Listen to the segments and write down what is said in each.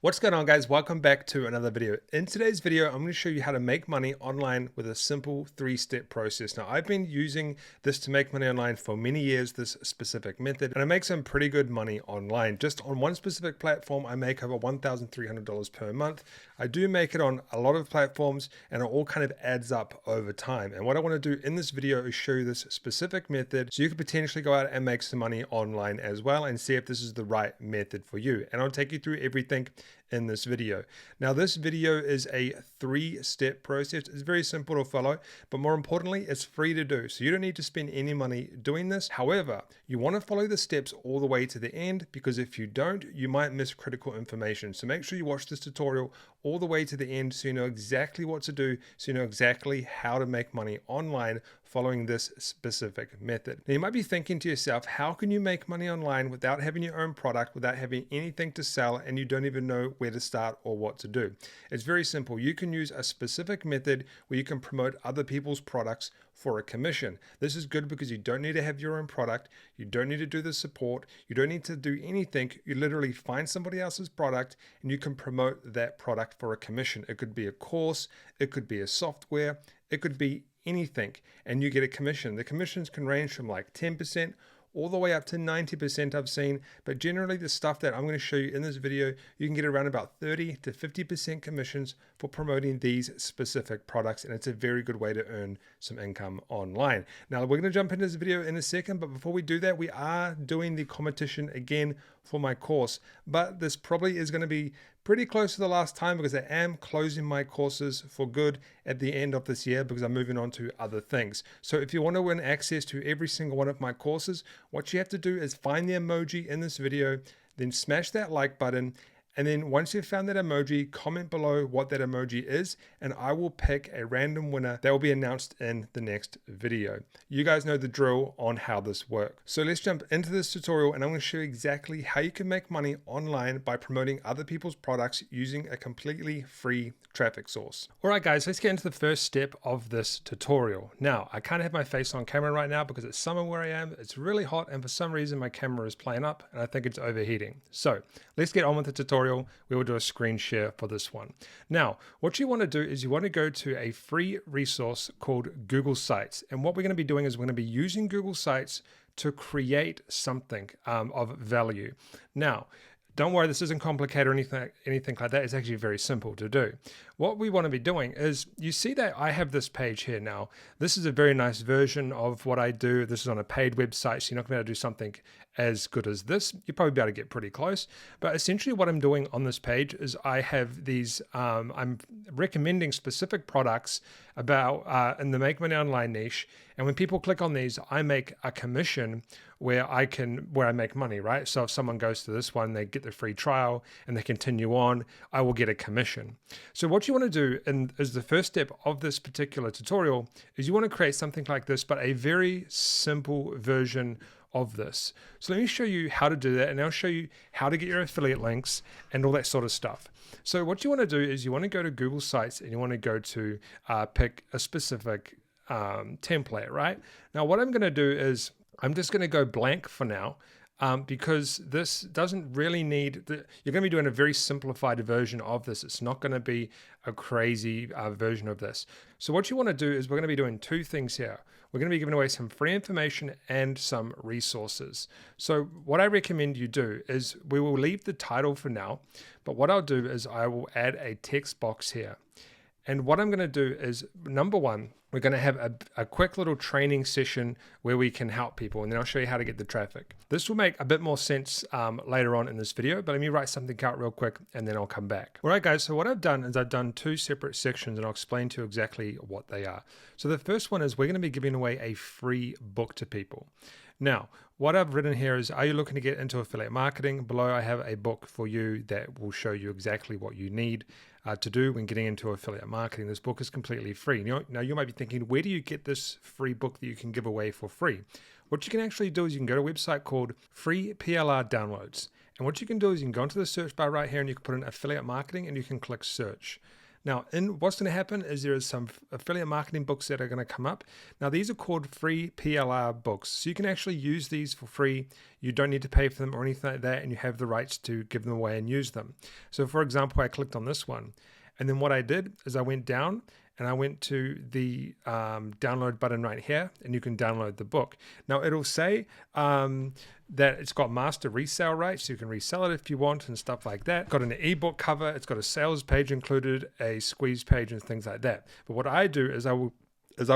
What's going on, guys? Welcome back to another video. In today's video, I'm going to show you how to make money online with a simple 3-step process. Now, I've been using this to make money online for many years, this specific method, and I make some pretty good money online. Just on one specific platform, I make over $1,300 per month. I do make it on a lot of platforms, and it all kind of adds up over time. And what I want to do in this video is show you this specific method so you can potentially go out and make some money online as well and see if this is the right method for you. And I'll take you through everything in this video. Now, this video is a 3-step process. It's very simple to follow, but more importantly, it's free to do. So you don't need to spend any money doing this. However, you want to follow the steps all the way to the end, because if you don't, you might miss critical information. So make sure you watch this tutorial all the way to the end so you know exactly what to do, so you know exactly how to make money online following this specific method. Now, you might be thinking to yourself, how can you make money online without having your own product, without having anything to sell, and you don't even know where to start or what to do? It's very simple. You can use a specific method where you can promote other people's products for a commission. This is good because you don't need to have your own product. You don't need to do the support. You don't need to do anything. You literally find somebody else's product and you can promote that product for a commission. It could be a course, it could be a software, it could be anything, and you get a commission. The commissions can range from like 10% all the way up to 90% I've seen, but generally the stuff that I'm going to show you in this video, you can get around about 30 to 50% commissions for promoting these specific products, and it's a very good way to earn some income online. Now, we're going to jump into this video in a second, but before we do that, we are doing the competition again for my course, but this probably is going to be pretty close to the last time because I am closing my courses for good at the end of this year because I'm moving on to other things. So if you want to win access to every single one of my courses, what you have to do is find the emoji in this video, then smash that like button. And then once you've found that emoji, comment below what that emoji is, and I will pick a random winner that will be announced in the next video. You guys know the drill on how this works. So let's jump into this tutorial, and I'm going to show you exactly how you can make money online by promoting other people's products using a completely free traffic source. All right, guys, let's get into the first step of this tutorial. Now, I can't have my face on camera right now because it's summer where I am. It's really hot, and for some reason my camera is playing up, and I think it's overheating. So let's get on with the tutorial. We will do a screen share for this one. Now, what you want to do is you want to go to a free resource called Google Sites. And what we're going to be doing is we're going to be using Google Sites to create something of value. Now, don't worry, this isn't complicated or anything like that. It's actually very simple to do. What we want to be doing is, you see that I have this page here now. This is a very nice version of what I do. This is on a paid website, so you're not going to be able to do something as good as this. You'll probably be able to get pretty close. But essentially what I'm doing on this page is I have these, I'm recommending specific products about in the Make Money Online niche. And when people click on these, I make a commission where I make money, right? So if someone goes to this one, they get the free trial and they continue on, I will get a commission. So what you want to do, and as the first step of this particular tutorial, is you want to create something like this, but a very simple version of this. So let me show you how to do that, and I'll show you how to get your affiliate links and all that sort of stuff. So what you want to do is you want to go to Google Sites and you want to go to pick a specific template, right? Now what I'm going to do is I'm just going to go blank for now. Because this doesn't really need, you're going to be doing a very simplified version of this. It's not going to be a crazy version of this. So what you want to do is we're going to be doing two things here. We're going to be giving away some free information and some resources. So what I recommend you do is we will leave the title for now, but what I'll do is I will add a text box here. And what I'm going to do is, number one, we're going to have a quick little training session where we can help people, and then I'll show you how to get the traffic. This will make a bit more sense later on in this video, but let me write something out real quick and then I'll come back. All right, guys, so what I've done is I've done two separate sections, and I'll explain to you exactly what they are. So the first one is we're going to be giving away a free book to people. Now, what I've written here is, are you looking to get into affiliate marketing? Below, I have a book for you that will show you exactly what you need to do when getting into affiliate marketing. This book is completely free. Now, you might be thinking, where do you get this free book that you can give away for free? What you can actually do is you can go to a website called Free PLR Downloads. And what you can do is you can go into the search bar right here and you can put in affiliate marketing and you can click search. Now, what's going to happen is there is some affiliate marketing books that are going to come up. Now, these are called free PLR books. So you can actually use these for free. You don't need to pay for them or anything like that, and you have the rights to give them away and use them. So for example, I clicked on this one, and then what I did is I went down and I went to the download button right here, and you can download the book. Now it'll say that it's got master resale rights, so you can resell it if you want and stuff like that. Got an ebook cover, it's got a sales page included, a squeeze page and things like that. But what I do is I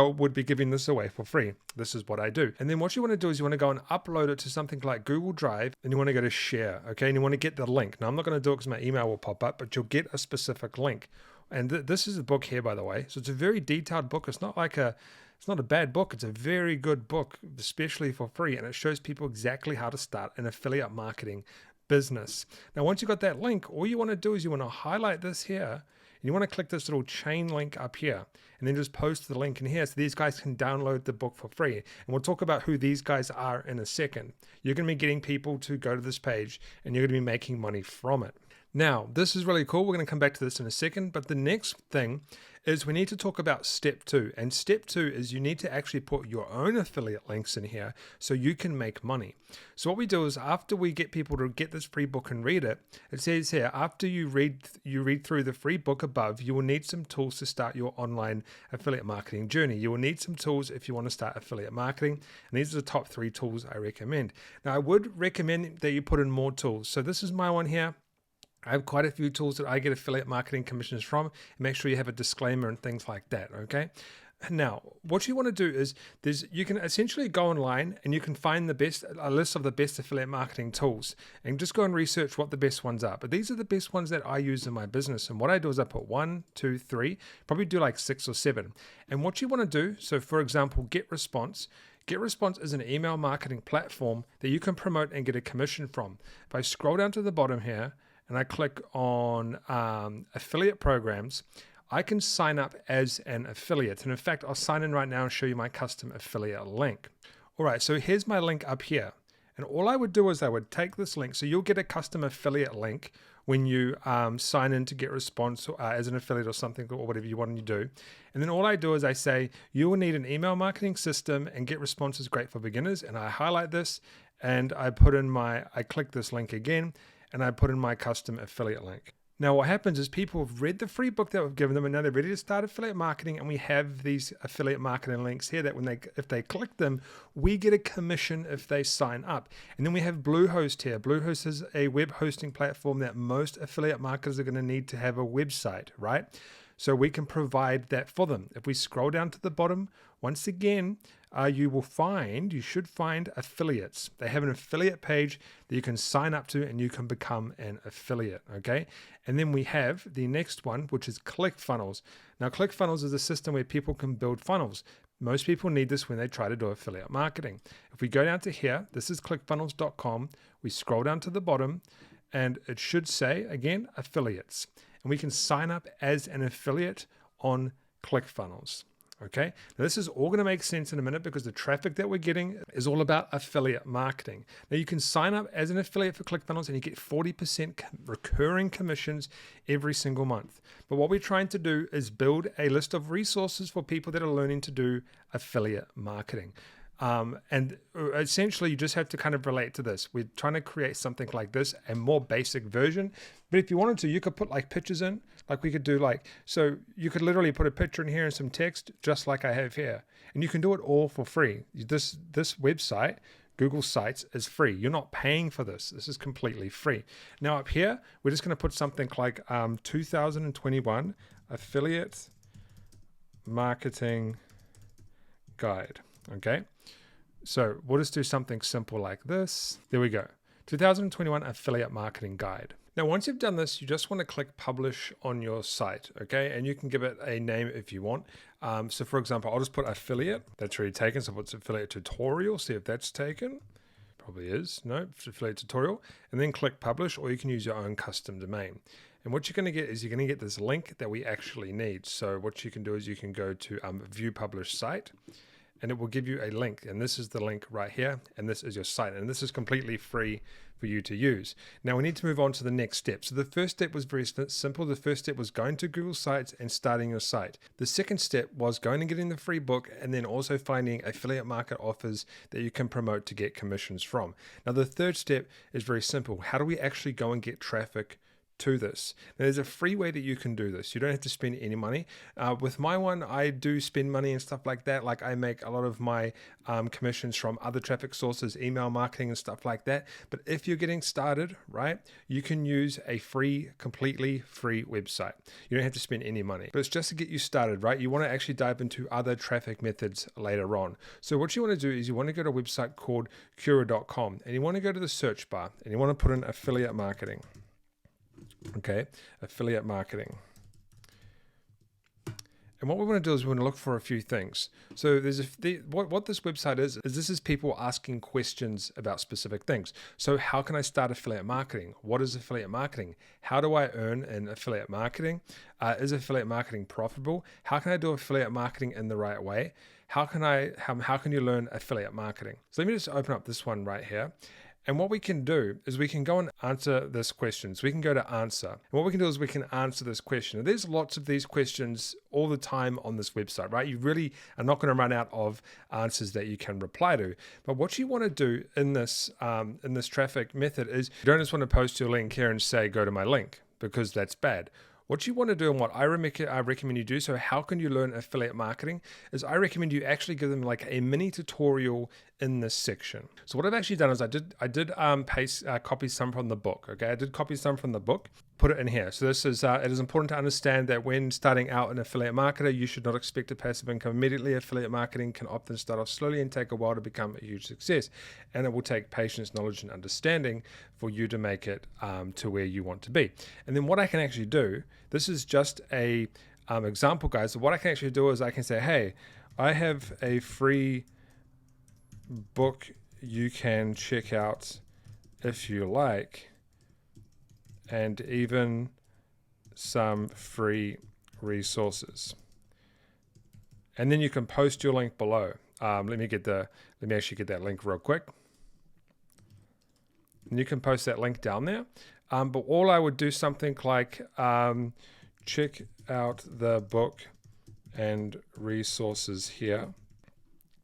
would be giving this away for free. This is what I do. And then what you want to do is you want to go and upload it to something like Google Drive, and you want to go to share, okay? And you want to get the link. Now I'm not going to do it because my email will pop up, but you'll get a specific link. And this is the book here, by the way. So it's a very detailed book. It's not a bad book. It's a very good book, especially for free. And it shows people exactly how to start an affiliate marketing business. Now, once you've got that link, all you want to do is you want to highlight this here. And you want to click this little chain link up here and then just post the link in here so these guys can download the book for free. And we'll talk about who these guys are in a second. You're going to be getting people to go to this page and you're going to be making money from it. Now, this is really cool. We're going to come back to this in a second. But the next thing is we need to talk about step 2. And step 2 is you need to actually put your own affiliate links in here so you can make money. So what we do is after we get people to get this free book and read it, it says here, after you read through the free book above, you will need some tools to start your online affiliate marketing journey. You will need some tools if you want to start affiliate marketing. And these are the top 3 tools I recommend. Now, I would recommend that you put in more tools. So this is my one here. I have quite a few tools that I get affiliate marketing commissions from. Make sure you have a disclaimer and things like that, okay? Now, what you want to do is you can essentially go online and you can find a list of the best affiliate marketing tools and just go and research what the best ones are. But these are the best ones that I use in my business. And what I do is I put 1, 2, 3, probably do like 6 or 7. And what you want to do, so for example, GetResponse. GetResponse is an email marketing platform that you can promote and get a commission from. If I scroll down to the bottom here, and I click on affiliate programs, I can sign up as an affiliate. And in fact, I'll sign in right now and show you my custom affiliate link. All right, so here's my link up here. And all I would do is I would take this link. So you'll get a custom affiliate link when you sign in to GetResponse as an affiliate or something or whatever you want to do. And then all I do is I say, you will need an email marketing system and GetResponse is great for beginners. And I highlight this and I click this link again, and I put in my custom affiliate link. Now what happens is people have read the free book that we've given them and now they're ready to start affiliate marketing, and we have these affiliate marketing links here that if they click them, we get a commission if they sign up. And then we have Bluehost here. Bluehost is a web hosting platform that most affiliate marketers are going to need to have a website, right? So we can provide that for them. If we scroll down to the bottom, once again, you should find affiliates. They have an affiliate page that you can sign up to and you can become an affiliate, okay? And then we have the next one, which is ClickFunnels. Now, ClickFunnels is a system where people can build funnels. Most people need this when they try to do affiliate marketing. If we go down to here, this is clickfunnels.com. We scroll down to the bottom and it should say, again, affiliates. And we can sign up as an affiliate on ClickFunnels. Okay, now this is all going to make sense in a minute because the traffic that we're getting is all about affiliate marketing. Now you can sign up as an affiliate for ClickFunnels and you get 40% recurring commissions every single month. But what we're trying to do is build a list of resources for people that are learning to do affiliate marketing. And essentially you just have to kind of relate to this. We're trying to create something like this, a more basic version. But if you wanted to, you could put like pictures in, like we could do so you could literally put a picture in here and some text just like I have here. And you can do it all for free. This website, Google Sites, is free. You're not paying for this. This is completely free. Now up here, we're just going to put something like 2021 affiliate marketing guide. Okay. So we'll just do something simple like this. There we go. 2021 affiliate marketing guide. Now, once you've done this, you just want to click publish on your site, okay? And you can give it a name if you want. So for example, I'll just put affiliate. That's already taken. So what's affiliate tutorial? See if that's taken. Probably is. No, it's affiliate tutorial. And then click publish, or you can use your own custom domain. And what you're going to get is you're going to get this link that we actually need. So what you can do is you can go to view publish site. and it will give you a link, and this is the link right here, and this is your site, and this is completely free for you to use. Now we need to move on to the next step. So the first step was very simple. The first step was going to Google Sites and starting your site. The second step was going and getting the free book, and then also finding affiliate market offers that you can promote to get commissions from. Now the third step is very simple. How do we actually go and get traffic to this? Now, there's a free way that you can do this. You don't have to spend any money. With my one, I do spend money and stuff like that. Like I make a lot of my commissions from other traffic sources, email marketing and stuff like that. But if you're getting started, right, you can use a completely free website. You don't have to spend any money, but it's just to get you started, right? You want to actually dive into other traffic methods later on. So what you want to do is you want to go to a website called Quora.com, and you want to go to the search bar and you want to put in affiliate marketing. Okay, affiliate marketing. And what we want to do is we want to look for a few things. So what this website is this is people asking questions about specific things. So how can I start affiliate marketing? What is affiliate marketing? How do I earn in affiliate marketing? Is affiliate marketing profitable? How can I do affiliate marketing in the right way? How can you learn affiliate marketing? So let me just open up this one right here. And what we can do is we can go and answer this question. So we can go to answer. And what we can do is we can answer this question. And there's lots of these questions all the time on this website, right? You really are not going to run out of answers that you can reply to. But what you want to do in this traffic method is you don't just want to post your link here and say, go to my link, because that's bad. What you want to do and what I recommend you do, so how can you learn affiliate marketing, is I recommend you actually give them like a mini tutorial in this section. So what I've actually done is I did copy some from the book. Okay, I did copy some from the book, put it in here. So this is it is important to understand that when starting out an affiliate marketer, you should not expect a passive income immediately. Affiliate marketing can often start off slowly and take a while to become a huge success, and it will take patience, knowledge, and understanding for you to make it to where you want to be. And then what I can actually do, this is just a example, guys. So what I can actually do is I can say, hey, I have a free book you can check out if you like, and even some free resources. And then you can post your link below. Let me actually get that link real quick. And you can post that link down there. But all I would do something like check out the book and resources here,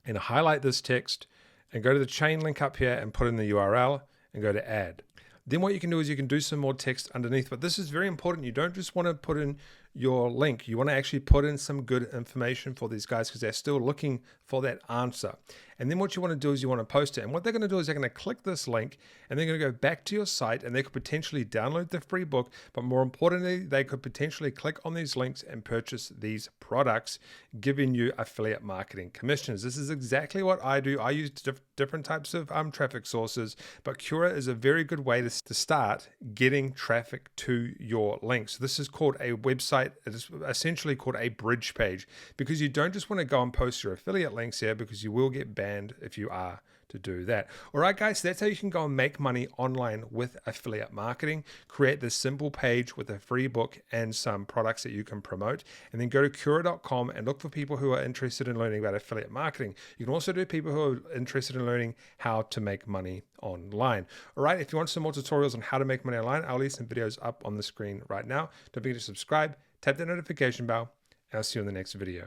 and highlight this text and go to the chain link up here and put in the URL and go to add. Then what you can do is you can do some more text underneath, but this is very important. You don't just want to put in your link. You want to actually put in some good information for these guys because they're still looking for that answer. And then what you want to do is you want to post it. And what they're going to do is they're going to click this link and they're going to go back to your site, and they could potentially download the free book, but more importantly, they could potentially click on these links and purchase these products, giving you affiliate marketing commissions. This is exactly what I do. I use different types of traffic sources, but Quora is a very good way to start getting traffic to your links. So this is called a website. It is essentially called a bridge page, because you don't just want to go and post your affiliate links here, because you will get banned if you are to do that. All right, guys, so that's how you can go and make money online with affiliate marketing. Create this simple page with a free book and some products that you can promote, and then go to Quora.com and look for people who are interested in learning about affiliate marketing. You can also do people who are interested in learning how to make money online. All right, if you want some more tutorials on how to make money online, I'll leave some videos up on the screen right now. Don't forget to subscribe, tap that notification bell, and I'll see you in the next video.